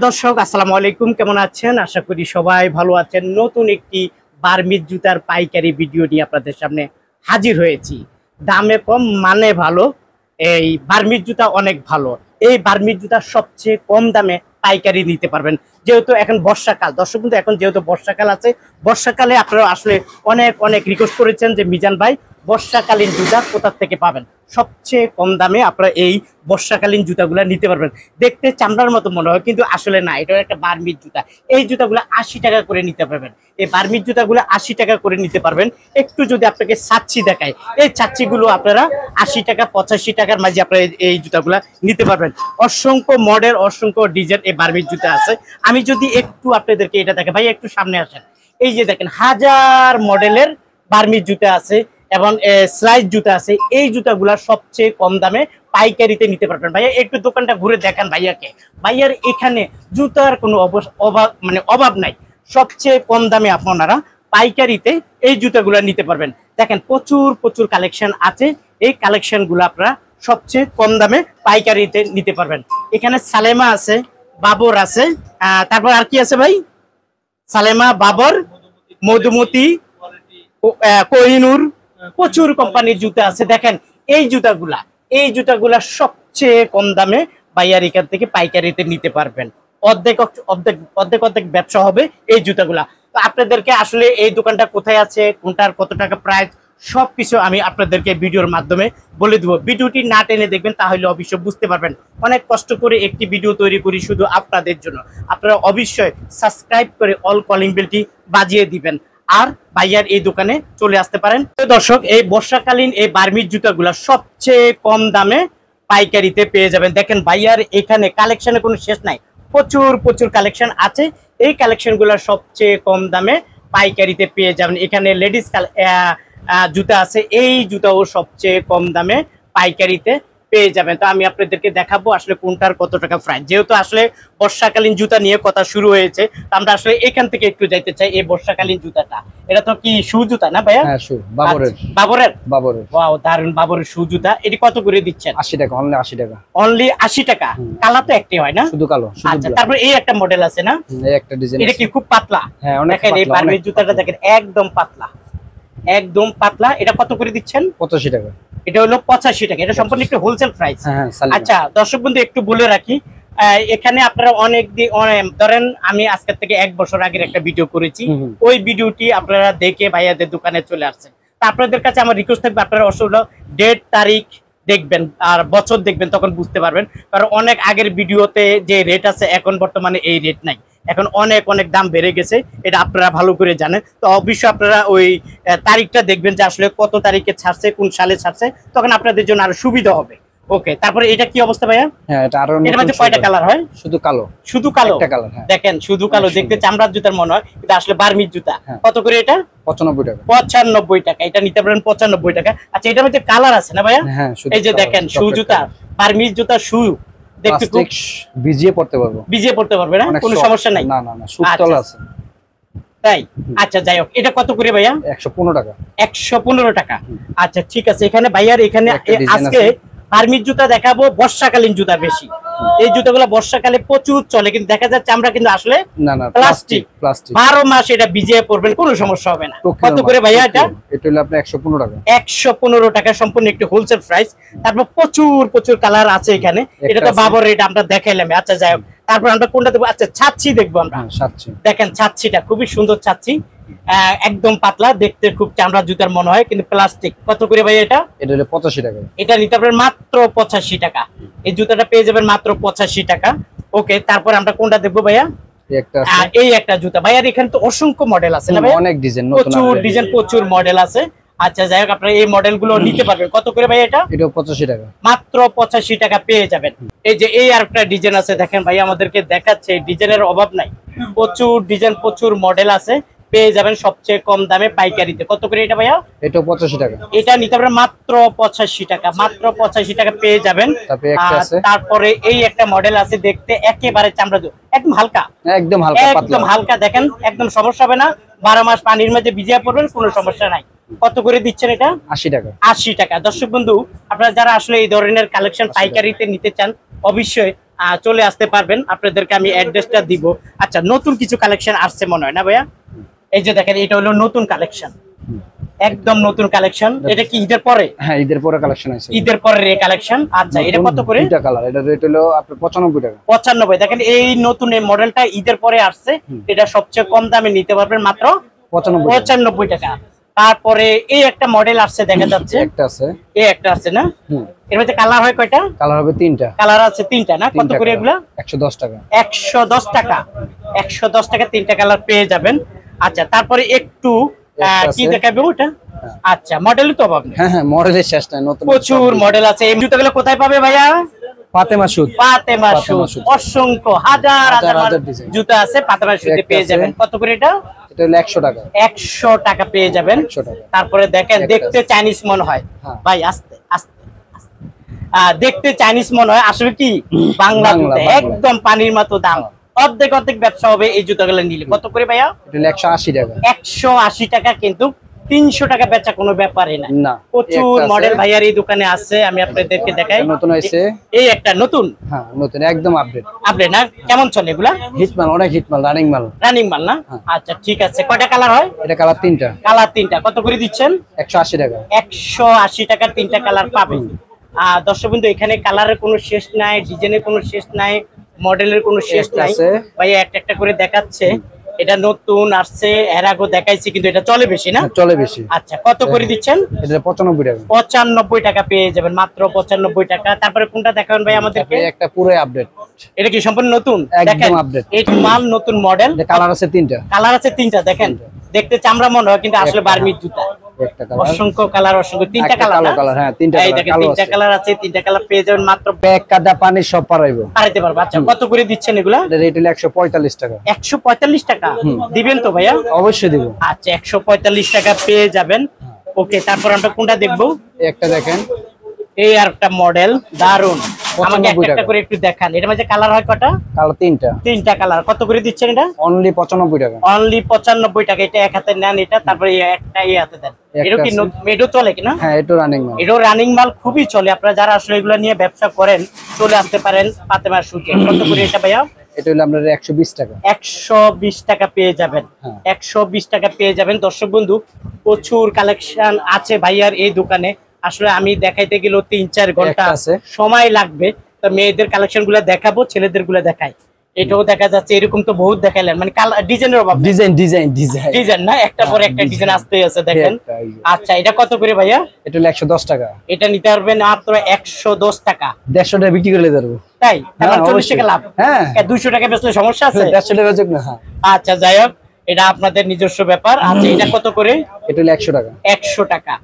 দর্শক আসসালামু আলাইকুম, কেমন আছেন? আশা করি সবাই ভালো আছেন। নতুন একটি বার্মিজ জুতার পাইকারি ভিডিও নিয়ে আপনাদের সামনে হাজির হয়েছি। দামে কম মানে ভালো, এই বার্মিজ জুতা অনেক ভালো। এই বার্মিজ জুতা সবচেয়ে কম দামে পাইকারি নিতে পারবেন। যেহেতু এখন বর্ষাকাল, দর্শক কিন্তু এখন যেহেতু বর্ষাকাল আছে, বর্ষাকালে আপনারা আসলে অনেক অনেক রিকোয়েস্ট করেছেন যে মিজান ভাই বর্ষাকালীন জুতা কোথা থেকে পাবেন। সবচেয়ে কম দামে আপনারা এই বর্ষাকালীন জুতাগুলো নিতে পারবেন। দেখতে চামড়ার মতো মনে হয়, কিন্তু আসলে না, এটা একটা বার্মিজ জুতা। এই জুতাগুলো 80 টাকা করে নিতে পারবেন। এই বার্মিজ জুতাগুলো 80 টাকা করে নিতে পারবেন। একটু যদি আপনাকে ছাচ্ছি দেখায়, এই ছাচ্ছিগুলো আপনারা 80 টাকা 85 টাকার মাঝে আপনারা এই জুতাগুলো নিতে পারবেন। অসংখ্য মডেল, অসংখ্য ডিজাইন এই বার্মিজ জুতা আছে। আমি যদি একটু আপনাদেরকে এটা দেখে, ভাই একটু সামনে আসেন। এই যে দেখেন, হাজার মডেলের বার্মিজ জুতা আছে এবং স্লাইড জুতা আছে। এই জুতাগুলা সবচেয়ে কম দামে পাইকারিতে নিতে পারবেন। ভাইয়া একটু দোকানটা ঘুরে দেখান ভাইয়াকে। ভাইয়ার এখানে জুতার কোনো অভাব নাই। সবচেয়ে কম দামে আপনারা পাইকারিতে এই জুতাগুলা নিতে পারবেন। দেখেন প্রচুর প্রচুর কালেকশন আছে। এই কালেকশনগুলো আপনারা সবচেয়ে কম দামে পাইকারিতে নিতে পারবেন। এখানে সালেমা আছে, বাবর আছে, তারপর আর কি আছে ভাই? সালেমা, বাবর, মধুমতি, কোহিনুর, প্রচুর কোম্পানির জুতা আছে। দেখেন এই জুতাগুলা সবচেয়ে কম দামে ভাইয়ার এখান থেকে পাইকারিতে নিতে পারবেন। অর্ধেক অর্ধেক অর্ধেক অর্ধেক ব্যবসা হবে এই জুতাগুলা। তো আপনাদেরকে আসলে এই দোকানটা কোথায় আছে, কোনটার কত টাকা প্রাইস, সবকিছু আমি আপনাদেরকে ভিডিওর মাধ্যমে বলে দেবো। ভিডিওটি না টেনে দেখবেন, তাহলে অবশ্যই বুঝতে পারবেন। অনেক কষ্ট করে একটি ভিডিও তৈরি করি শুধু আপনাদের জন্য। আপনারা অবশ্যই সাবস্ক্রাইব করে অল কলিং বেলটি বাজিয়ে দিবেন, আর ভাইয়ার এই দোকানে চলে আসতে পারেন। তো দর্শক, এই বর্ষাকালীন এই বার্মিজ জুতাগুলা সবচেয়ে কম দামে পাইকারিতে পেয়ে যাবেন। দেখেন ভাইয়ার এখানে কালেকশনের কোনো শেষ নাই, প্রচুর প্রচুর কালেকশন আছে। এই কালেকশনগুলো সবচেয়ে কম দামে পাইকারিতে পেয়ে যাবেন। এখানে লেডিস জুতা আছে, এই জুতাও সবচেয়ে কম দামে পাইকারিতে পেয়ে যাবেন। তো আমি আপনাদেরকে দেখাবো আসলে কোনটার কত টাকা প্রাইস। যেহেতু আসলে বর্ষাকালীন জুতা নিয়ে কথা শুরু হয়েছে, আমরা আসলে এখান থেকে একটু যাইতে চাই। এই বর্ষাকালীন জুতাটা, এটা তো কি শু জুতা না ভাইয়া? হ্যাঁ, শু, বাবরের। বাবরের ওয়াও, দারুন। বাবরের শু জুতা, এটি কত করে দিচ্ছেন? 80 টাকা, অনলি 80 টাকা। অনলি 80 টাকা। কালার তো একটাই হয় না? শুধু কালো। আচ্ছা, তারপর এই একটা মডেল আছে না, এই একটা ডিজাইন। এটা কি খুব পাতলা? হ্যাঁ, অনেক দেখেন এই বার্মিজ জুতাটা দেখেন, একদম পাতলা, একদম পাতলা। এটা কত করে দিচ্ছেন? 85 টাকা। এটা হলো 85 টাকা। এটা সম্পূর্ণ একটু হোলসেল প্রাইস। আচ্ছা দর্শক বন্ধু, একটু বলে রাখি, এখানে আপনারা অনেক ধরেন আমি আজকের থেকে 1 বছর আগের একটা ভিডিও করেছি, ওই ভিডিওটি আপনারা দেখে ভাইয়াদের দোকানে চলে আসছেন। তা আপনাদের কাছে আমার রিকোয়েস্ট থাকবে, আপনারা অবশ্যই ডেট তারিখ দেখবেন আর বছর দেখবেন, তখন বুঝতে পারবেন। কারণ অনেক আগের ভিডিওতে যে রেট আছে, এখন বর্তমানে এই রেট নাই, এখন অনেক অনেক দাম বেড়ে গেছে, এটা আপনারা ভালো করে জানেন। তো অবশ্যই আপনারা ওই তারিখটা দেখবেন যে আসলে কত তারিখে ছাড়ছে, কোন সালে ছাড়ছে, তখন আপনাদের জন্য আরো সুবিধা হবে। ওকে, তারপরে এটা কি অবস্থা ভাইয়া? হ্যাঁ, এটা আরো এর মধ্যে কয়টা কালার হয়? শুধু কালো। শুধু কালো? একটা কালার। হ্যাঁ, দেখেন শুধু কালো, দেখতে চামড়ার জুতার মনে হয়, কিন্তু আসলে বার্মিজ জুতা। কত করে এটা? 95 টাকা। 95 টাকা। এটা নিতে পারেন 95 টাকা। আচ্ছা, এটার মধ্যে কালার আছে না ভাইয়া? হ্যাঁ, এই যে দেখেন শু জুতা, বার্মিজ জুতা শু, দেখতে খুব ভিজিয়ে পড়তে পারবো। ভিজিয়ে পড়তে পারবে না, কোনো সমস্যা নাই? না না না, সুতল আছে। তাই? আচ্ছা যাই হোক, এটা কত করে ভাইয়া? 115 টাকা। 115 টাকা। আচ্ছা ঠিক আছে। এখানে ভাইয়ার এখানে আজকে বার্মিজ জুতা দেখাবো, বর্ষাকালীন জুতা বেশি। এই জুতাগুলো বর্ষাকালে প্রচুর চলে, কিন্তু দেখা যাচ্ছে আমরা কিন্তু আসলে প্লাস্টিক 12 মাস এটা ভিজিয়ে পড়বেন, কোনো সমস্যা হবে না। কত করে ভাইয়া এটা? এটা হলো আপনার 115 টাকা। 115 টাকা, সম্পূর্ণ একটু হোলসেল প্রাইস। তারপর প্রচুর প্রচুর কালার আছে এখানে। এটা তো বাবর রেট আমরা দেখাইলাম। আচ্ছা যাই হোক, তারপর আমরা কোনটা দেখবো? আচ্ছা, ছাচ্ছি দেখবো আমরা। দেখেন ছাচ্ছিটা খুবই সুন্দর ছাচ্ছি, একদম পাতলা, দেখতে খুব চামড়া জুতার মনে হয়, কিন্তু প্লাস্টিক। কত করে ভাই এটা? এটা হলো 85 টাকা। এটা নিতে পারবেন মাত্র 85 টাকা। এই জুতাটা পেয়ে যাবেন মাত্র 85 টাকা। ওকে, তারপর আমরা কোনটা দেখবো ভাইয়া? এই একটা জুতা। ভাইয়ার এখানে তো অসংখ্য মডেল আছে না ভাই? অনেক ডিজাইন, প্রচুর ডিজাইন, প্রচুর মডেল আছে। আচ্ছা যাই হোক, আপনারা এই মডেল গুলো নিতে পারবেন। কত করে ভাই এটা? এটা 85 টাকা। মাত্র 85 টাকা পেয়ে যাবেন। এই যে এই আরেকটা ডিজাইন আছে, দেখেন ভাই আমাদেরকে দেখাচ্ছে, ডিজাইনের অভাব নাই, প্রচুর ডিজাইন, প্রচুর মডেল আছে, পেয়ে যাবেন সবচেয়ে কম দামে পাইকারিতে। কত করে এটা ভাইয়া? এটা 85 টাকা। এটা নিতে পারবেন মাত্র 85 টাকা। মাত্র 85 টাকা পেয়ে যাবেন। তারপরে এই একটা মডেল আছে, দেখতে একেবারে চামড়া, একদম হালকা, একদম হালকা, একদম হালকা। দেখেন একদম সমস্যা হবে না, 12 মাস পানির মধ্যে ভিজিয়ে পড়বেন, কোনো সমস্যা নাই। কত করে দিচ্ছেন এটা? 80 টাকা। 80 টাকা। দর্শক বন্ধু, আপনারা যারা আসলে এই ধরনের কালেকশন পাইকারিতে নিতে চান, অবশ্যই চলে আসতে পারবেন, আপনাদেরকে আমি অ্যাড্রেসটা দিব। আচ্ছা, নতুন কিছু কালেকশন আসছে মনে হয় না ভাইয়া? এই যে দেখেন, এটা হলো নতুন কালেকশন, একদম নতুন কালেকশন। এটা কি ঈদের পরে? হ্যাঁ, ঈদের পরে কালেকশন আছে। ঈদের পরের এই কালেকশন। আচ্ছা, এটা কত করে? দুইটা কালার, এটা রেট হলো আপনার 95 টাকা। 95। দেখেন এই নতুন এই মডেলটা ঈদের পরে আসছে, এটা সবচেয়ে কম দামে নিতে পারবেন মাত্র 95 টাকা। তারপরে এই একটা মডেল আসছে দেখা যাচ্ছে, একটা আছে, এই একটা আছে না? এর মধ্যে কালার হয় কয়টা? কালার হবে তিনটা। কালার আছে তিনটা না? কত করে এগুলা? 110 টাকা। 110 টাকা। 110 টাকা তিনটা কালার পেয়ে যাবেন। আচ্ছা, তারপরে একটু কি দেখাবে ওটা? আচ্ছা, মডেলই তো অভাব নেই। হ্যাঁ, মডেলের শেষ নাই, নতুন প্রচুর মডেল আছে। এই জুতাগুলো কোথায় পাবে ভাইয়া? ফাতেমা সুদ। ফাতেমা সুদ। অসংখ্য হাজার হাজার জুতা আছে, ফাতেমা সুদে পেয়ে যাবেন। কত করে এটা? এটা হলো 100 টাকা। 100 টাকা পেয়ে যাবেন। 100 টাকা। তারপরে দেখেন, দেখতে চাইনিজ মনে হয় ভাই, আস্তে আস্তে দেখতে চাইনিজ মনে হয়, আসলে কি বাংলা জুতা, একদম পানির মতো দাম। অর্ধেক অর্ধেক ব্যবসা হবে এই জুতাগুলো নিলে। কত করে ভাইয়া? এটা হলো 180 টাকা। 180 টাকা, কিন্তু 300 টাকা বেচা কোনো ব্যাপারই না। প্রচুর মডেল ভাইয়ার এই দোকানে আছে, আমি আপনাদেরকে দেখাই। নতুন হইছে, এই একটা নতুন। হ্যাঁ, নতুন একদম আপডেট। আপডেট না? কেমন চলে এগুলা? হিট মাল, অনেক হিট মাল, রানিং মাল। রানিং মাল না? আচ্ছা, ঠিক আছে। কয়টা কালার হয়? এটা কালার তিনটা। কালার তিনটা। কত করে দিচ্ছেন? 180 টাকা। 180 টাকার তিনটা কালার পাবেন। দর্শক বিন্দু, এখানে কালারের কোনো শেষ নাই, ডিজাইনের কোনো শেষ নাই, মডেলের কোনো শেষ নাই। ভাইয়া একটা একটা করে দেখাচ্ছে। এটা নতুন আসছে, এর আগে দেখাইছি, কিন্তু এটা চলে বেশি না? চলে বেশি। আচ্ছা, কত করে দিচ্ছেন? এটা 95 টাকা। 95 টাকা পেয়ে যাবেন, মাত্র 95 টাকা। তারপরে কোনটা দেখাবেন ভাই আমাদেরকে? একটা পুরো আপডেট। এটা কি সম্পূর্ণ নতুন? একদম আপডেট। এই মাল নতুন মডেল। কালার আছে তিনটা। কালার আছে তিনটা। দেখেন, দেখতে চামড়া মনে হয়, কিন্তু আসলে বার্মিজ জুতা। অসংখ্য কালার, অসংখ্য তিনটা কালার। হ্যাঁ, তিনটা কালার আছে, তিনটা কালার পেয়ে যাবেন মাত্র। এক কাদা পানি সব পারাইবো, পারাইতে পারবো। আচ্ছা, কত করে দিচ্ছেন এগুলা? রেট হলো 145 টাকা। 145 টাকা দিবেন তো ভাইয়া? অবশ্যই দিব। আচ্ছা, 145 টাকা পেয়ে যাবেন। ওকে, তারপর আমরা কোনটা দেখবো? একটা দেখেন, এই আর একটা মডেল, দারুন। আমাকে একটা করে একটু দেখান। এর মধ্যে কালার হয় কয়টা? কালার তিনটা। তিনটা কালার। কত করে দিচ্ছেন এটা? অনলি 95 টাকা। অনলি 95 টাকা। এটা এক হাতে নেন, এটা তারপরে একটা এই হাতে দেন। এটা কি মেডো চলে কিনা? হ্যাঁ, এটা রানিং মাল। এটা রানিং মাল, খুবই চলে। আপনারা যারা আসলে এগুলো নিয়ে ব্যবসা করেন, চলে আসতে পারেন ফাতেমা সুজে। কত করে এটা ভাইয়া? এটা হলো আপনার 120 টাকা। 120 টাকা পেয়ে যাবেন। 120 টাকা পেয়ে যাবেন। দর্শক বন্ধু, প্রচুর কালেকশন আছে ভাইয়ার এই দোকানে। আসলে আমি দেখাইতে গেলেও 3-4 ঘন্টা সময় লাগবে। তো মেয়েদের কালেকশন গুলা দেখাবো, ছেলেদের গুলা দেখাই। এটাও দেখা যাচ্ছে, এরকম তো বহুত দেখাইলেন, মানে ডিজাইনের অভাব। ডিজাইন না, একটা পরে একটা ডিজাইন আসতে আছে, দেখেন। আচ্ছা, এটা কত করে ভাইয়া? এটা হলো 110 টাকা। এটা নিতে পারবেন মাত্র 110 টাকা। 150 টাকা বিক্রি করে দেবো। তাই? তাহলে 40 টাকা লাভ। হ্যাঁ, 200 টাকা বেচলে সমস্যা আছে? 150 টাকা যোগ না। আচ্ছা, যাই হোক, এটা আপনাদের নিজস্ব ব্যাপার। আচ্ছা, এটা কত করে? এটা হলো 100 টাকা। 100 টাকা।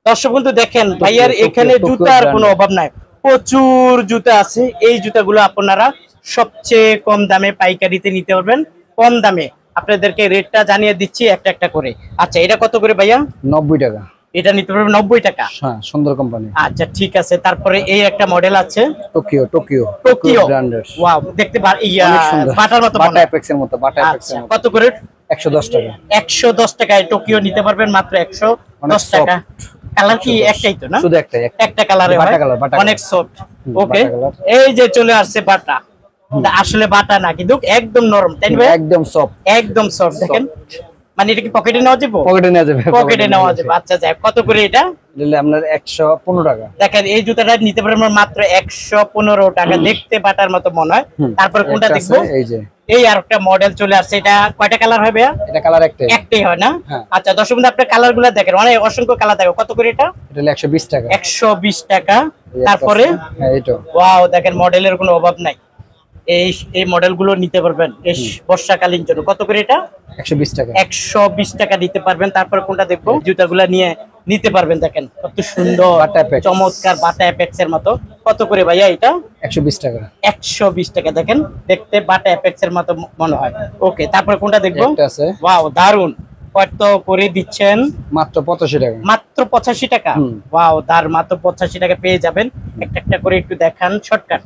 দর্শক বন্ধু, দেখেন ভাইয়ার এখানে জুতার কোনো অভাব নাই, প্রচুর জুতা আছে। এই জুতাগুলো আপনারা সবচেয়ে কম দামে পাইকারিতে নিতে পারবেন। কম দামে আপনাদেরকে রেটটা জানিয়ে দিচ্ছি একটা একটা করে। আচ্ছা, এটা কত করে ভাইয়া? 90 টাকা। এটা নিতে পারবেন 90 টাকা। হ্যাঁ, সুন্দর কোম্পানি। আচ্ছা, ঠিক আছে। তারপরে এই একটা মডেল আছে, টোকিও ব্র্যান্ডের। ওয়াও, দেখতে বাটার মতো, বাটা অ্যাপেক্স এর মতো, বাটা অ্যাপেক্স এর মতো। কত করে? 110 টাকা। 110 টাকায় টোকিও নিতে পারবেন মাত্র 110 টাকা। কালার কি একটাই তো না? শুধু একটাই, একটা কালারে হয়, অনেক সফট। ওকে, এই যে চলে আসছে বাটা। আসলে বাটা না, কিন্তু একদম নরম, তাই না? একদম সফট, একদম সফট। দেখেন, মানে এটা কি পকেটে নেওয়া যাবে? পকেটে নেওয়া যাবে। আচ্ছা, যাই। কত করে এটা? আপনার 115 টাকা। দেখেন, এই জুতাটা নিতে পারবেন মাত্র 115 টাকা। দেখতে বাটার মতো মনে হয়। তারপর কোনটা দেখবো? এই যে এই আর একটা মডেল চলে আসছে। এটা কয়টা কালার হবে? এটা কালার একটাই হয় না? আচ্ছা, দর্শক বন্ধু, আপনার কালার গুলো দেখেন, অনেক অসংখ্য কালার দেখো। কত করে এটা? এটা 120 টাকা। 120 টাকা। তারপরে এইটা, ওয়াও, দেখেন মডেলের কোনো অভাব নাই। এই মডেল গুলো নিতে পারবেন এই বর্ষাকালীন জন্য। কত করে এটা? 120 টাকা। 120 টাকা দিতে পারবেন। তারপরে কোনটা দেখবো? জুতাগুলা নিয়ে নিতে পারবেন। দেখেন কত সুন্দর, চমৎকার, বাটা অ্যাপেক্স এর মতো। কত করে ভাইয়া এটা? 120 টাকা। 120 টাকা। দেখেন, দেখতে বাটা অ্যাপেক্স এর মতো মনে হয়। ওকে, তারপরে কোনটা দেখবো? একটা আছে, ওয়াও, দারুন। কত করে দিচ্ছেন? মাত্র 85 টাকা। মাত্র 85 টাকা। ওয়াও, মাত্র 85 টাকা পেয়ে যাবেন। একটা একটা করে একটু দেখান, শর্টকাট।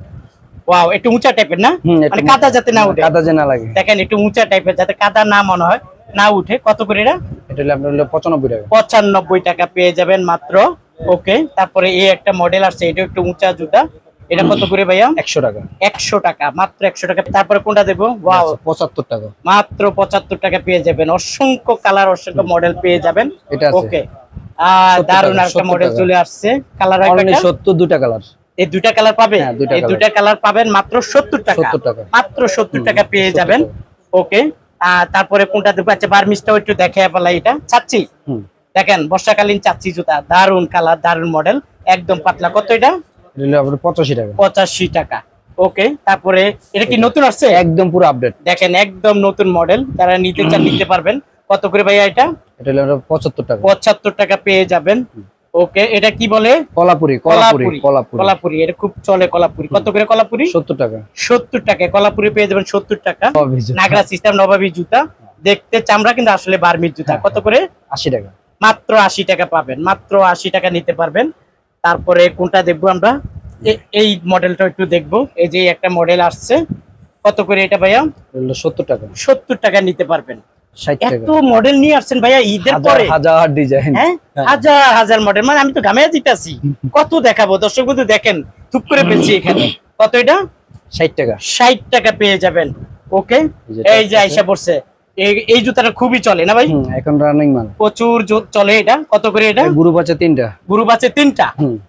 ওয়াও, একটু উঁচা টাইপের না, মানে কাদা যাতে না উঠে, কাদা যে না লাগে। দেখেন, একটু উঁচা টাইপের, যাতে কাদা না মনে হয়, না উঠে। কত করে এটা? এটা হলো আপনার 95 টাকা। 95 টাকা পেয়ে যাবেন মাত্র। ওকে, তারপরে এই একটা মডেল আছে, এটা একটু উঁচা জুতা। এটা কত করে ভাইয়া? 100 টাকা। 100 টাকা, মাত্র 100 টাকা। তারপরে কোনটা দেবো? ওয়াও, 75 টাকা, মাত্র 75 টাকা পেয়ে যাবেন। অসংখ্য কালার, অসংখ্য মডেল পেয়ে যাবেন। এটা আছে ওকে, দারুন একটা মডেল চলে আসছে। কালার অনলি 70 দুইটা কালার। এই দুইটা কালার পাবে? হ্যাঁ, দুইটা এই দুইটা কালার পাবেন মাত্র 70 টাকা। 70 টাকা, মাত্র 70 টাকা পেয়ে 70 যাবেন। টাকা। ওকে, তারপরে কোনটা দেবো? আচ্ছা, বার্মিজটাও একটু দেখে ফেলাই। এটা চাচ্ছি, দেখেন বর্ষাকালীন চাচ্ছি জুতা, দারুন কালার, দারুন মডেল, একদম পাতলা। কত এটা? এটা আপনার 85 টাকা। 85 টাকা। ওকে, তারপরে এটা কি নতুন আসছে? একদম পুরো আপডেট। দেখেন একদম নতুন মডেল, যারা নিতে চান নিতে পারবেন। কত করে ভাইয়া এটা? এটা হলো 75 টাকা। 75 টাকা পেয়ে যাবেন। ওকে, এটা কি বলে? কলাপুরি। কলাপুরি, এটা খুব চলে কলাপুরি। কত করে কলাপুরি? 70 টাকা। 70 টাকা কলাপুরি পেয়ে যাবেন। 70 টাকা। নবাবী জুতা। নাগরা সিস্টেম নবাবী জুতা, দেখতে চামড়া কিন্তু আসলে বার্মিজ জুতা। কত করে? 80 টাকা। মাত্র 80 টাকা পাবেন। মাত্র 80 টাকা নিতে পারবেন। তারপরে কোনটা দেখবো আমরা? এই মডেলটা একটু দেখবো। এই যে একটা মডেল আসছে, কত করে এটা ভাইয়া? এটা 70 টাকা। 70 টাকা নিতে পারবেন। 60 টাকা। এত মডেল নিয়ে আসছেন ভাইয়া ঈদের পরে? হাজার ডিজাইন। হ্যাঁ, হাজার হাজার মডেল। মানে আমি তো গামে দিতেছি, কত দেখাবো দর্শক বন্ধু। দেখেন থুপ করে ফেলছি এখানে। কত এটা? 60 টাকা। 60 টাকা পেয়ে যাবেন। ওকে, এই যে আইসা পড়ছে। এই জুতাটা খুবই চলে না ভাই? এখন রানিং মাল প্রচুর চলে। এটা কত করে? এটা গ্রুপ আছে 3টা। গ্রুপ আছে 3টা,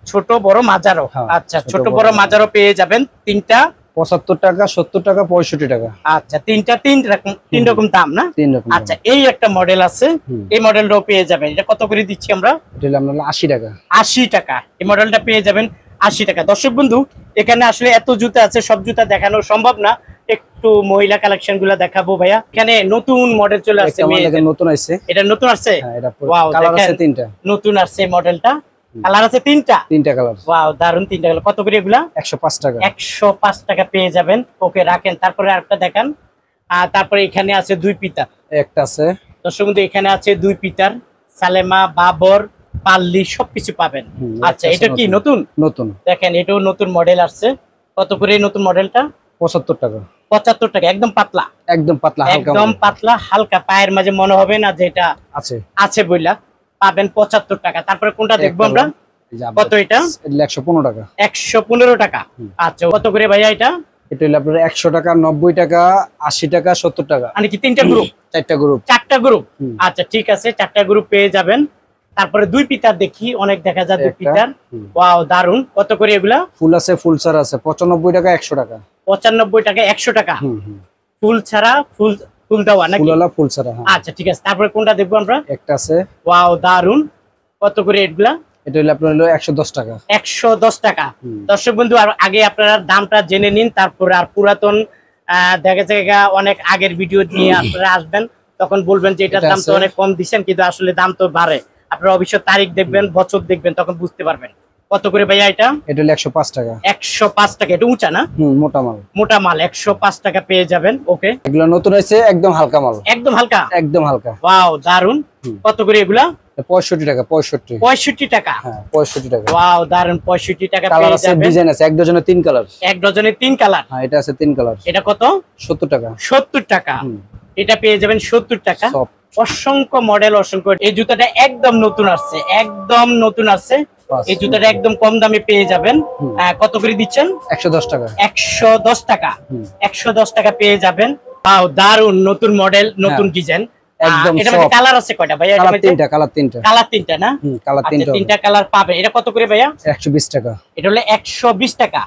ছোট বড় মাঝারো। হ্যাঁ, আচ্ছা, ছোট বড় মাঝারো পেয়ে যাবেন 3টা। 75 টাকা, 70 টাকা, 65 টাকা। আচ্ছা, 3টা 3 রকম দাম না? 3 রকম। আচ্ছা, এই একটা মডেল আছে, এই মডেলটাও পেয়ে যাবেন। এটা কত করে দিচ্ছি আমরা? এটা হলো আপনার 80 টাকা। 80 টাকা। এই মডেলটা পেয়ে যাবেন 80 টাকা। দর্শক বন্ধু, এখানে আসলে এত জুতা আছে, সব জুতা দেখানো সম্ভব না। একটু মহিলা কালেকশন গুলা দেখাবো ভাইয়া। এখানে নতুন মডেল চলে আসছে। নতুন আসছে। এটা নতুন আসছে? হ্যাঁ, এটা ওয়াও, কালার আছে 3টা। নতুন আসছে মডেলটা, কালার আছে 3টা। 3টা কালার। ওয়াও, দারুন। 3টা কালার। কত করে এগুলা? 105 টাকা। 105 টাকা পেয়ে যাবেন। ওকে, রাখেন। তারপরে আরেকটা দেখান। তারপরে এখানে আছে 2 পিতার। একটা আছে। দর্শক বন্ধু, এখানে আছে 2 পিতার, সালেমা, বাবর, পাল্লি সবকিছু পাবেন। আচ্ছা, এটা কি নতুন? নতুন। দেখেন এটাও নতুন মডেল আসছে। কত করে নতুন মডেলটা? 75 টাকা। 75 টাকা। একদম পাতলা, একদম পাতলা, হালকা। একদম পাতলা, হালকা। পায়ের মাঝে মনে হবে না যে এটা আছে আছে বইলা। পাবেন 75 টাকা। তারপরে কোনটা দেখবো আমরা? কত এটা? 115 টাকা। 115 টাকা। আচ্ছা, কত করে ভাইয়া এটা? এটা হলো আপনার 100 টাকা, 90 টাকা, 80 টাকা, 70 টাকা। মানে কি 3টা গ্রুপ? 4টা গ্রুপ। 4টা গ্রুপ। আচ্ছা, ঠিক আছে, 4টা গ্রুপ পেয়ে যাবেন। তারপরে 2 পিতার দেখি, অনেক দেখা যায় 2 পিতার। ওয়াও, দারুন। কত করে এগুলা? ফুল আছে, ফুল ছাড়া আছে। 95 টাকা, 100 টাকা। 95 টাকা, 100 টাকা। ফুল ছাড়া, ফুল দেওয়া নাকি? ফুল ছাড়া। আচ্ছা, ঠিক আছে। তারপরে কোনটা দেখবো আমরা? একটা আছে। ওয়াও, দারুন। কত করে এগুলা? এটা হলো আপনার হলো 110 টাকা। 110 টাকা। দর্শক বন্ধু, আর আগে আপনারা দামটা জেনে নিন, তারপরে আর পুরাতন দেখা জায়গা অনেক আগের ভিডিও নিয়ে আপনারা আসবেন, তখন বলবেন যে এটার দাম তো অনেক কম দিচ্ছেন, কিন্তু আসলে দাম তো বাড়ে। আপনারা অবশ্য তারিখ দেখবেন, বছর দেখবেন, তখন বুঝতে পারবেন। কত করে ভাইয়া এটা? এটা হলো 105 টাকা। 105 টাকা। এটা উঁচা না? মোটা মাল। মোটা মাল 105 টাকা পেয়ে যাবেন। ওকে, এগুলো নতুন হয়েছে, একদম হালকা মাল। একদম হালকা, একদম হালকা। ওয়াও, দারুন। কত করে এগুলা? 65 টাকা। 65 টাকা। হ্যাঁ, 65 টাকা। ওয়াও, দারুন। 65 টাকা কালার পেয়ে আছে, যাবেন। ডিজাইন আছে। এক ডজনে 3 কালার। এক ডজনে 3 কালার। হ্যাঁ, এটা আছে 3 কালার। এটা কত? 70 টাকা। 70 টাকা। এটা পেয়ে যাবেন 70 টাকা। অসংখ্য মডেল, অসংখ্য। এই জুতাটা একদম নতুন আসছে, একদম নতুন আসছে। এই জুতাটা একদম কম দামে পেয়ে যাবেন। কত করে দিচ্ছেন? 110 টাকা। 110 টাকা। 110 টাকা পেয়ে যাবেন। ওয়াও, দারুন। নতুন মডেল, নতুন ডিজাইন। একদম এটা মধ্যে কালার আছে কয়টা ভাইয়া? কালার 3টা। কালার 3টা। কালার 3টা না? কালার 3টা। 3টা কালার পাবে। এটা কত করে ভাইয়া? 120 টাকা। এটা হলো 120 টাকা।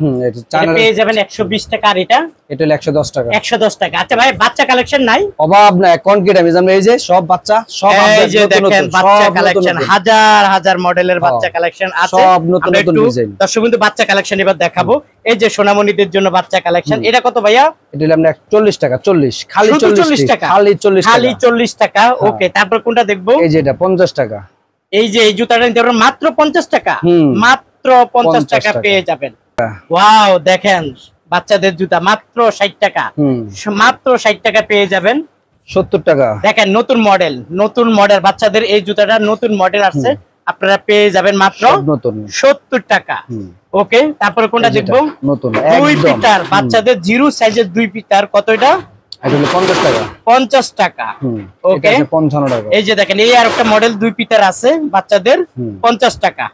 এটা পেয়ে যাবেন 120 টাকা। আর এটা? এটা হলো 110 টাকা। 110 টাকা। আচ্ছা ভাই, বাচ্চা কালেকশন নাই? অভাব নাই। কনক্রিট আমি জানি, এই যে সব বাচ্চা, সব এই যে দেখেন বাচ্চা কালেকশন, হাজার হাজার মডেলের বাচ্চা কালেকশন আছে, সব নতুন নতুন ডিজাইন। দর্শক কিন্তু বাচ্চা কালেকশন এবার দেখাবো। এই যে সোনামণিদের জন্য বাচ্চা কালেকশন। এটা কত ভাইয়া? এটা হলো আমরা 40 টাকা। 40 খালি 40 টাকা। খালি 40 টাকা। খালি 40 টাকা। ওকে, তারপর কোনটা দেখবো? এই যে এটা 50 টাকা। এই যে এই জুতাটা নিতে পারবেন মাত্র 50 টাকা। মাত্র 50 টাকা পেয়ে যাবেন। ওয়াও, দেখেন বাচ্চাদের জুতা মাত্র 60 টাকা। মাত্র 60 টাকা পেয়ে যাবেন। 70 টাকা। দেখেন নতুন মডেল, নতুন মডেল বাচ্চাদের এই জুতাটা নতুন মডেল আসছে, আপনারা পেয়ে যাবেন মাত্র 70 টাকা। ওকে, তারপরে কোনটা দেখবো? নতুন 2 পিটার বাচ্চাদের জিরো সাইজের 2 পিটার। কত এটা? এটা হলো 50 টাকা। 50 টাকা। ওকে, এটা 55 টাকা। এই যে দেখেন এই আর একটা মডেল 2 পিটার আছে বাচ্চাদের, 50 টাকা।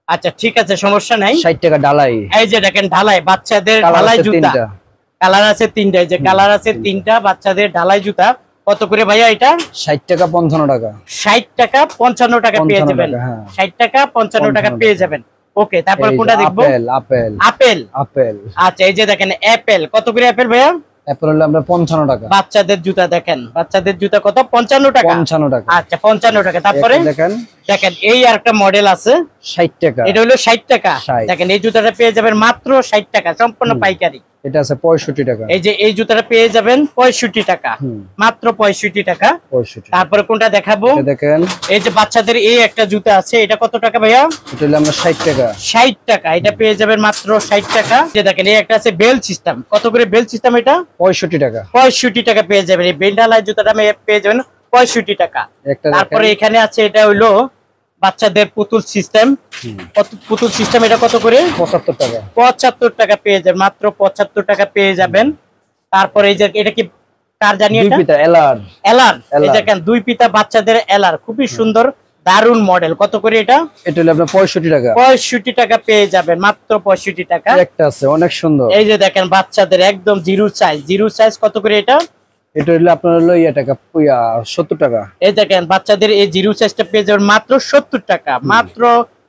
আচ্ছা ঠিক আছে, সমস্যা নাই। 60 টাকা ঢালাই। এই যে দেখেন ঢালাই, বাচ্চাদের ঢালাই জুতা, কালার আছে 3টা। এই যে কালার আছে 3টা, বাচ্চাদের ঢালাই জুতা। কত করে ভাইয়া এটা? 60 টাকা 55 টাকা। 60 টাকা 55 টাকা পেয়ে 55 যাবেন। টাকা, হ্যাঁ। 60 টাকা 55 টাকা পেয়ে যাবেন। ওকে, তারপর এই যে কোনটা দেখবো? Apple apple apple. আপেল। আচ্ছা এই যে দেখেন অ্যাপেল। কত করে অ্যাপেল ভাইয়া? আপেল হলো আমরা 55 টাকা। বাচ্চাদের জুতা দেখেন, বাচ্চাদের জুতা কত? 55 টাকা। 55 টাকা। আচ্ছা 55 টাকা। তারপরে দেখেন দেখেন এই আরেকটা মডেল আছে, 60 টাকা। এটা হলো 60 টাকা। 60 দেখেন এই জুতাটা পেয়ে যাবেন মাত্র 60 টাকা, সম্পূর্ণ পাইকারি। এটা আছে 65 টাকা। এই যে এই জুতাটা পেয়ে যাবেন 65 টাকা, হুম। মাত্র 65 টাকা। 65। তারপরে কোনটা দেখাবো? এটা দেখেন, এই যে বাচ্চাদের এই একটা জুতা আছে, এটা কত টাকা ভাইয়া? এটা হলো আমরা 60 টাকা। 60 টাকা, এটা পেয়ে যাবেন মাত্র 60 টাকা। যে দেখেন এই একটা আছে বেল সিস্টেম। কত করে বেল সিস্টেম এটা? 65 টাকা। 65 টাকা পেয়ে যাবেন। এই বেন্ডালাই জুতাটা পেয়ে যাবেন 65 টাকা। একটা তারপরে এখানে আছে, এটা হইলো বাচ্চাদের পুতুল সিস্টেম। পুতুল সিস্টেম, এটা কত করে? 75 টাকা। 75 টাকা পেয়ে যাবেন, মাত্র 75 টাকা পেয়ে যাবেন। তারপরে এই যে এটা কি কার জানি? দুই এটা পিতা এলার। এলার। এই দেখেন দুই পিতা বাচ্চাদের এলার, খুবই সুন্দর দারুন মডেল। কত করে এটা? এটা হলো আপনার 65 টাকা। 65 টাকা পেয়ে যাবেন, মাত্র 65 টাকা। একটা আছে অনেক সুন্দর। এই যে দেখেন বাচ্চাদের একদম জিরো সাইজ, জিরো সাইজ। কত করে এটা? এটা হলো আপনার হলো টাকা 70 টাকা। এই দেখেন বাচ্চাদের এই জিরো সাইজটা পেয়ে যাবেন মাত্র 70 টাকা, মাত্র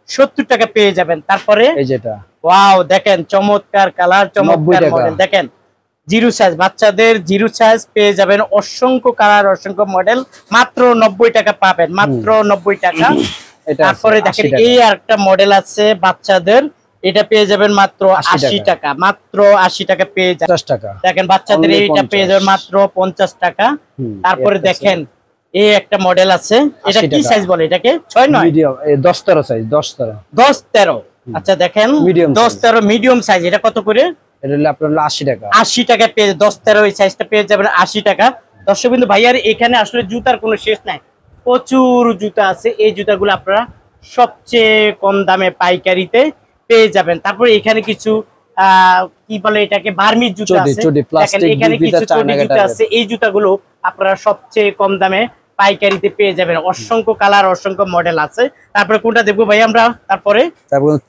70 টাকা পেয়ে যাবেন। তারপরে এই যেটা, ওয়াও দেখেন চমৎকার কালার, চমৎকার 90 টাকা। মডেল। দেখেন জিরো সাইজ, বাচ্চাদের জিরো সাইজ পেয়ে যাবেন, অসংখ্য কালার, অসংখ্য মডেল, মাত্র 90 টাকা পাবেন, মাত্র 90 টাকা। এটা তারপরে দেখেন 80 টাকা। এই আরেকটা মডেল আছে বাচ্চাদের, এটা পেয়ে যাবেন মাত্র 80 টাকা, মাত্র 80 টাকা পেয়ে যাবেন। 50 টাকা। দেখেন বাচ্চাদের Only এইটা পেয়ে 50 যাবেন মাত্র 50 টাকা। তারপরে দেখেন এই একটা মডেল আছে, এটা 80 কি টাকা। সাইজ বলে এটাকে? 6 9 মিডিয়াম 10 13 সাইজ, 10 13। 10 13। আচ্ছা দেখেন Medium 10 size। 13 মিডিয়াম সাইজ, এটা কত করে? এটা হলো আপনার হলো 80 টাকা। 80 টাকা পেয়ে 10 13 এই সাইজটা পেয়ে যাবেন 80 টাকা। দর্শক বিন্দু ভাইয়ার এখানে আসলে জুতার কোনো শেষ নাই, প্রচুর জুতা আছে। এই জুতাগুলো আপনারা সবচেয়ে কম দামে পাইকারিতে পেয়ে যাবেন। তারপরে এখানে কিছু কি বলে এটাকে, বার্মিজ জুতা আছে। দেখেন এখানে কিছু চটি জুতা আছে। এই জুতাগুলো আপনারা সবচেয়ে কম দামে পাইকারিতে পেয়ে যাবেন। অসংখ্য কালার, অসংখ্য মডেল আছে। তারপরে কোনটা দেখবো ভাই আমরা? তারপরে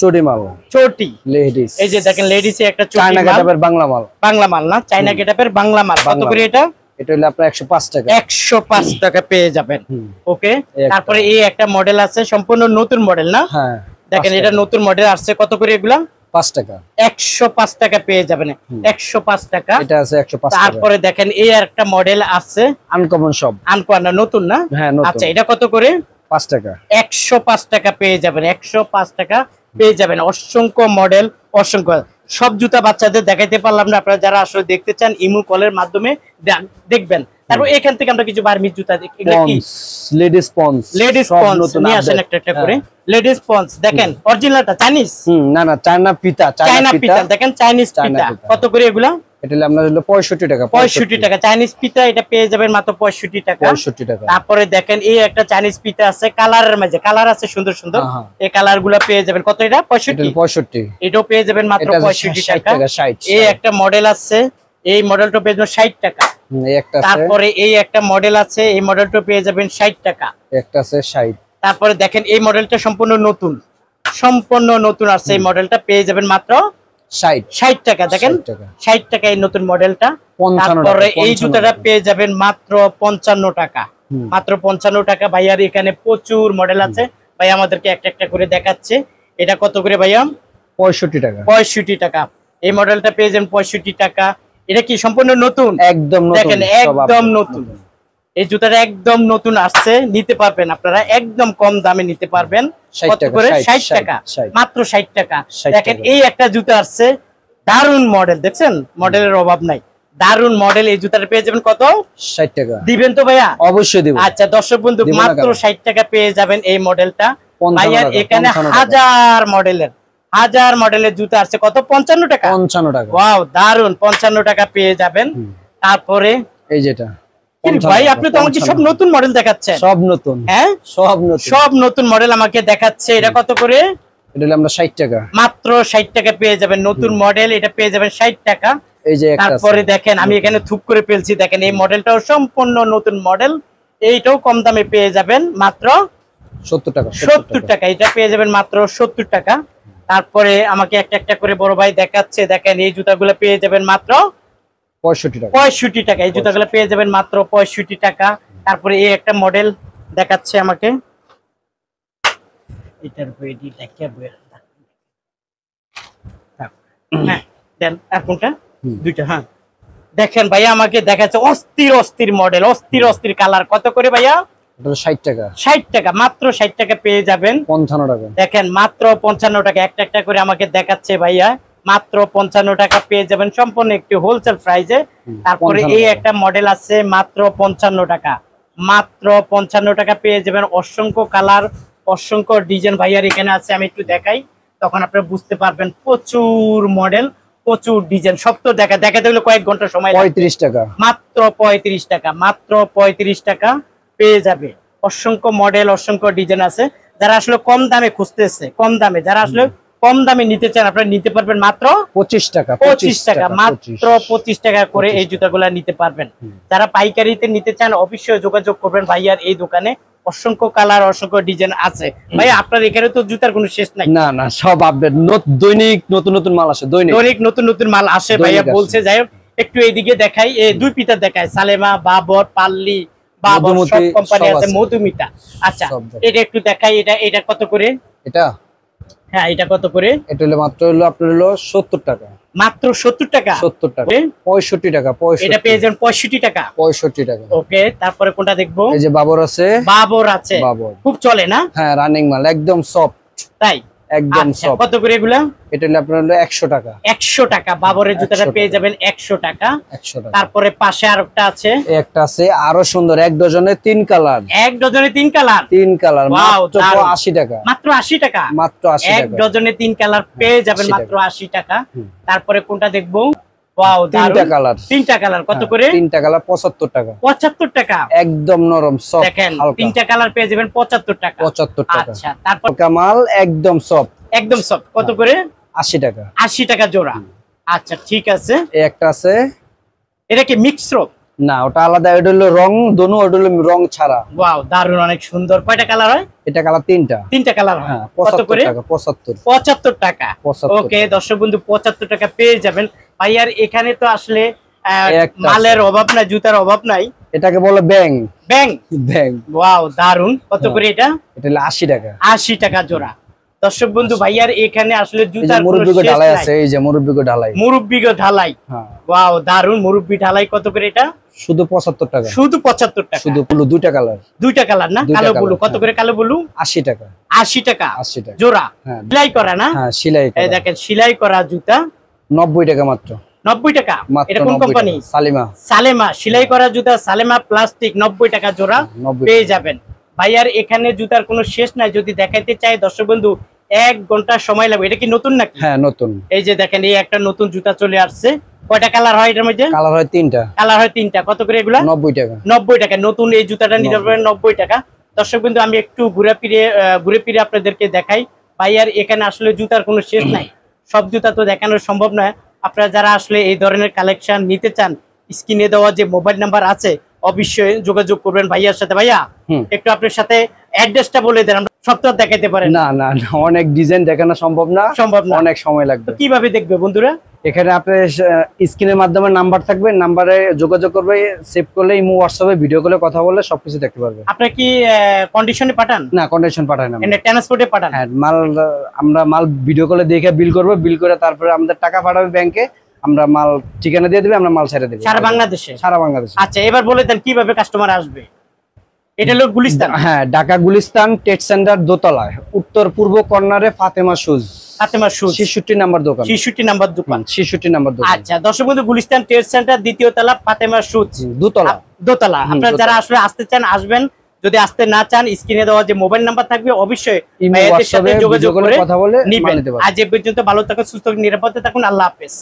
চটি মাল, চটি। লেডিস। এই যে দেখেন লেডিস এর একটা চটি, চায়না গেটআপের বাংলা মাল। বাংলা মাল না, চায়না গেটআপের বাংলা মাল। কত করে এটা? এটা হলো আপনার 105 টাকা। 105 টাকা পেয়ে যাবেন। ওকে, তারপরে এই একটা মডেল আছে, সম্পূর্ণ নতুন মডেল না? হ্যাঁ, দেখেন এটা নতুন মডেল আসছে। কত করে এগুলা? 5 টাকা। 105 টাকা পেয়ে যাবেন, 105 টাকা। এটা আছে 105 টাকা। তারপরে দেখেন এই একটা মডেল আছে, আনকমন সব। আনকোয়ার নতুন না? হ্যাঁ নতুন। আচ্ছা এটা কত করে? 5 টাকা। 105 টাকা পেয়ে যাবেন, 105 টাকা পেয়ে যাবেন। অসংখ্য মডেল, অসংখ্য সব জুতা বাচ্চাদের দেখাইতে পারলাম না। আপনারা যারা আসলে দেখতে চান ইমো কলের মাধ্যমে দেখবেন। তারপর এখান থেকে আমরা কিছু বার্মিজ জুতা এগুলা কি? Ladies ponds. লেডিস পন্স নিয়ে আসেন একটা একটা করে। লেডিস পন্স দেখেন, অরিজিনালটা চাইনিজ? না না, চায়না পিতা, চায়না পিতা। দেখেন চাইনিজ পিতা। কত করে এগুলা? এটা হলো আপনার হলো 65 টাকা। 65 টাকা চাইনিজ পিতা, এটা পেয়ে যাবেন মাত্র 65 টাকা। 65 টাকা। তারপরে দেখেন এই একটা চাইনিজ পিতা আছে, কালারের মাঝে কালার আছে সুন্দর সুন্দর। এই কালার গুলা পেয়ে যাবেন কত? এটা 65। 65। এটাও পেয়ে যাবেন মাত্র 65 টাকা। 60। এই একটা মডেল আছে, এই মডেলটা পেয়ে যাবেন 60 টাকা। এই একটা আছে। তারপরে এই একটা মডেল আছে, এই মডেলটা পেয়ে যাবেন 60 টাকা। একটা আছে 60। তারপরে দেখেন এই মডেলটা সম্পূর্ণ নতুন, সম্পূর্ণ নতুন আছে। এই মডেলটা পেয়ে যাবেন মাত্র 60 টাকা। দেখেন 60 টাকা এই নতুন মডেলটা। তারপরে এই জুতাটা পেয়ে যাবেন মাত্র 55 টাকা, মাত্র 55 টাকা। ভাইয়ার এখানে প্রচুর মডেল আছে, ভাই আমাদেরকে একটা একটা করে দেখাচ্ছে। এটা কত করে ভাইয়া? 65 টাকা। 65 টাকা। এই মডেলটা পেয়ে যাবেন 65 টাকা। এটা কি সম্পূর্ণ নতুন? একদম নতুন। দেখেন একদম নতুন, এই জুতাটা একদম নতুন আসছে, নিতে পারবেন আপনারা, একদম কম দামে নিতে পারবেন। কত করে? 60 টাকা, মাত্র 60 টাকা। দেখেন এই একটা জুতা আসছে, দারুন মডেল, দেখছেন মডেলের অভাব নাই, দারুন মডেল। এই জুতাটা পেয়ে যাবেন কত? 60 টাকা। দিবেন তো ভাইয়া? অবশ্যই দিব। আচ্ছা দর্শক বন্ধু, মাত্র 60 টাকা পেয়ে যাবেন এই মডেলটা। ভাইয়ার এখানে হাজার মডেলের জুতা আছে। কত? 55 টাকা। 55 টাকা। ওয়াও দারুন, 55 টাকা পেয়ে যাবেন। তারপরে এই যেটা ভাই, আপনি তো আমাকে সব নতুন মডেল দেখাচ্ছেন। সব নতুন। হ্যাঁ সব নতুন, সব নতুন মডেল আমাকে দেখাচ্ছে। এটা কত করে? এটা হলো আমরা 60 টাকা। মাত্র 60 টাকা পেয়ে যাবেন নতুন মডেল, এটা পেয়ে যাবেন 60 টাকা। এই যে একটা তারপরে দেখেন আমি এখানে থুপ করে ফেলছি, দেখেন এই মডেলটাও সম্পূর্ণ নতুন মডেল, এইটাও কম দামে পেয়ে যাবেন মাত্র 70 টাকা 70 টাকা, এটা পেয়ে যাবেন মাত্র 70 টাকা। তারপরে আমাকে একটা একটা করে বড় ভাই দেখাচ্ছে, দেখেন এই জুতাগুলো পেয়ে যাবেন মাত্র 65 টাকা 65 টাকা। এই জুতাগুলো পেয়ে যাবেন মাত্র 65 টাকা। তারপরে এই একটা মডেল দেখাচ্ছে আমাকে, এটার বইটি দেখিয়ে বই, হ্যাঁ দেন আর কোনটা, দুইটা, হ্যাঁ দেখেন ভাইয়া আমাকে দেখাচ্ছে অস্থির অস্থির মডেল, অস্থির অস্থির কালার। কত করে ভাইয়া? 60 টাকা 60 টাকা, মাত্র 60 টাকা পেয়ে যাবেন। 55 টাকা দেখেন মাত্র 55 টাকা, একটা একটা করে আমাকে দেখাচ্ছে ভাইয়া, মাত্র 55 টাকা পেয়ে যাবেন সম্পূর্ণ একটি হোলসেল প্রাইসে। তারপরে এই একটা মডেল আছে মাত্র 55 টাকা, মাত্র 55 টাকা পেয়ে যাবেন। অসংখ্য কালার, অসংখ্য ডিজাইন ভাইয়ার এখানে আছে, আমি একটু দেখাই তখন আপনারা বুঝতে পারবেন। প্রচুর মডেল, প্রচুর ডিজাইন, সব তো দেখাতে হলে কয়েক ঘন্টা সময় লাগবে। 35 টাকা মাত্র 35 টাকা, মাত্র 35 টাকা পেয়ে যাবে। অসংখ্য মডেল, অসংখ্য ডিজাইন আছে। যারা আসলে কম দামে খুঁজতেছে, কম দামে যারা আসলে কম দামে নিতে চান, আপনারা নিতে পারবেন মাত্র 25 টাকা 25 টাকা, মাত্র 25 টাকা করে এই জুতাগুলা নিতে পারবেন। যারা পাইকারিতে নিতে চান অবশ্যই যোগাযোগ করবেন ভাইয়ার এই দোকানে। অসংখ্য কালার, অসংখ্য ডিজাইন আছে। ভাই আপনার এখানে তো জুতার কোনো শেষ নাই। না না, সব আপডেট, দৈনিক নতুন নতুন মাল আসে, দৈনিক নতুন নতুন মাল আসে ভাইয়া বলছে। যাই হোক একটু এইদিকে দেখাই, এই দুই পিতা দেখায়, সালেমা, বাবর, পাল্লি, বাবর সব কোম্পানি আছে, মধুমিতা। আচ্ছা এটা একটু দেখাই, এটা কত করে? এটা, হ্যাঁ এটা কত করে? এটা হলো মাত্র হলো আপনার হলো 70 টাকা, মাত্র 70 টাকা 70 টাকা 65 টাকা 65, এটা পেয়ে যাবেন 65 টাকা 65 টাকা। ওকে, তারপরে কোনটা দেখবো? এই যে বাবর আছে, বাবর আছে, বাবর খুব চলে না? হ্যাঁ, রানিং মাল, একদম সফট, তাই একদম আচ্ছা, সফট। কত করে এগুলা? এটা হলো আপনার হলো 100 টাকা 100 টাকা। বাবরের জুতাটা 100 পেয়ে টাকা। যাবেন 100 টাকা। 100 টাকা। তারপরে পাশে আরেকটা আছে, এই একটা আছে আরো সুন্দর, এক ডজনে 3 কালার, এক ডজনে 3 কালার, 3 কালার, Wow, মাত্র দারুণ। 80 টাকা, মাত্র 80 টাকা, মাত্র 80 এক টাকা। ডজনে 3 কালার পেয়ে যাবেন 80 মাত্র 80 টাকা। তারপরে কোনটা দেখবো? ওয়াও, তিনটা কালার, তিনটা কালার, কত করে? 3টা কালার 75 টাকা, 75 টাকা। একদম নরম সফট, দেখেন হালকা, তিনটা কালার পেয়ে যাবেন 75 টাকা। 75 টাকা। আচ্ছা তারপর কামাল একদম সফট, একদম সব কত করে? 80 টাকা, 80 টাকা জোড়া। আচ্ছা ঠিক আছে, এই একটা আছে, এটা কি মিক্স রোপ? না ওটা আলাদা, এটা হলো রং দোনো, ওটা হলো রং ছাড়া। ওয়াও দারুন, অনেক সুন্দর। কয়টা কালার হয়? এটা কালার 3টা, তিনটা কালার হয়। হ্যাঁ কত 75 করে? টাকা, 75 75 টাকা। 75 ওকে দর্শক বন্ধু, 75 টাকা পেয়ে যাবেন ভাইয়ার এখানে। তো আসলে একটা মালের অভাব নাই, জুতার অভাব নাই। এটাকে বলে ব্যাং, ব্যাং, ব্যাং। ওয়াও দারুন। কত করে এটা? এটা হলো 80 টাকা। 80 টাকা জোড়া। দর্শক বন্ধু ভাইয়ার এখানে আসলে এই যে জুতার কোনো মুরব্বিগো শেষ ঢালাই নাই। আছে, এই যে মুরব্বিগো ঢালাই, মুরব্বিগো ঢালাই, হ্যাঁ ওয়াও দারুন। মুরব্বি ঢালাই কত করে এটা? শুধু 75 টাকা, শুধু 75 টাকা। শুধু পুরো দুইটা কালার, দুইটা কালার না? দুইটা কালো কালার, ব্লু কত হ্যাঁ। করে? কালো ব্লু 80 টাকা, 80 টাকা 80 টাকা জোড়া। হ্যাঁ, সেলাই করা না? হ্যাঁ সেলাই এই করা। দেখেন সেলাই করা জুতা 90 টাকা মাত্র, 90 টাকা। মাত্র এটা কোন 90 কোম্পানি? টাকা। সালিমা, সালেমা। সেলাই করা জুতা সালেমা প্লাস্টিক 90 টাকা জোড়া 90 পেয়ে যাবেন ভাইয়ার এখানে। জুতার কোনো শেষ নাই, যদি দেখাইতে চাই দর্শক বন্ধু 1 ঘন্টা সময় লাগবে। এটা কি নতুন নাকি? হ্যাঁ নতুন। এই যে দেখেন এই একটা নতুন জুতা চলে আসছে। কয়টা কালার হয় এটার মধ্যে? কালার হয় 3টা, কালার হয় 3টা। কত করে এগুলা? 90 টাকা। 90 টাকা। নতুন এই জুতাটা নিতে পারবেন 90 টাকা। দর্শক বন্ধু আমি একটু ঘুরে ফিরে আপনাদেরকে দেখাই। ভাইয়ার এখানে আসলে জুতার কোনো শেষ নাই, সব জুতা তো দেখানো সম্ভব নয়। আপনারা যারা আসলে এই ধরনের কালেকশন নিতে চান, স্ক্রিনে দেওয়া যে মোবাইল নাম্বার আছে অবশ্যই যোগাযোগ করবেন ভাইয়ার সাথে। ভাইয়া একটু আপনার সাথে অ্যাড্রেসটা বলে দেন, আমরা সব তো দেখাইতে পারেন না না না, অনেক ডিজাইন দেখানো সম্ভব না, অনেক সময় লাগবে। তো কিভাবে দেখবে বন্ধুরা? এখানে আপনার স্ক্রিনের মাধ্যমে নাম্বার থাকবে, নাম্বারে যোগাযোগ করবে, সেভ করলে ইমো হোয়াটসঅ্যাপে ভিডিও কলে কথা বললে সবকিছু দেখতে পারবে। আপনি কি কন্ডিশনে পাঠান? না, কন্ডিশন পাঠায় না, এনে ট্রান্সপোর্টে পাঠান? হ্যাঁ, মাল আমরা মাল ভিডিও কলে দেখে বিল করব, বিল করে তারপরে আমাদের টাকা পাঠাবে ব্যাংকে, আমরা মাল ঠিকানা দিয়ে দেবে, আমরা মাল ছেড়ে দেব সারা বাংলাদেশে। সারা বাংলাদেশে। আচ্ছা এবার বলে দেন কিভাবে কাস্টমার আসবে। এটা হলো গুলিস্তান, হ্যাঁ ঢাকা গুলিস্তান ট্রেড সেন্টার দোতলায় উত্তর পূর্ব কর্নারে Fatema shoes, Fatema shoes 66 number দোকান, 66 নাম্বার দোকান। 66 নাম্বার দোকান। আচ্ছা দর্শক বন্ধু, গুলিস্তান ট্রেড সেন্টার দ্বিতীয় তলা, ফাতেমা শুজ দোতলা, দোতলা। আপনারা যারা আসলে আসতে চান আসবেন, যদি আসতে না চান স্ক্রিনে দেওয়া যে মোবাইল নাম্বার থাকবে অবশ্যই ভাইয়াদের সাথে যোগাযোগ করে কথা বলে নিবেন। নিতে পারবেন। আজ এ পর্যন্ত ভালো থাকুন, সুস্থ থাকুন, নিরাপদে থাকুন। আল্লাহ হাফেজ।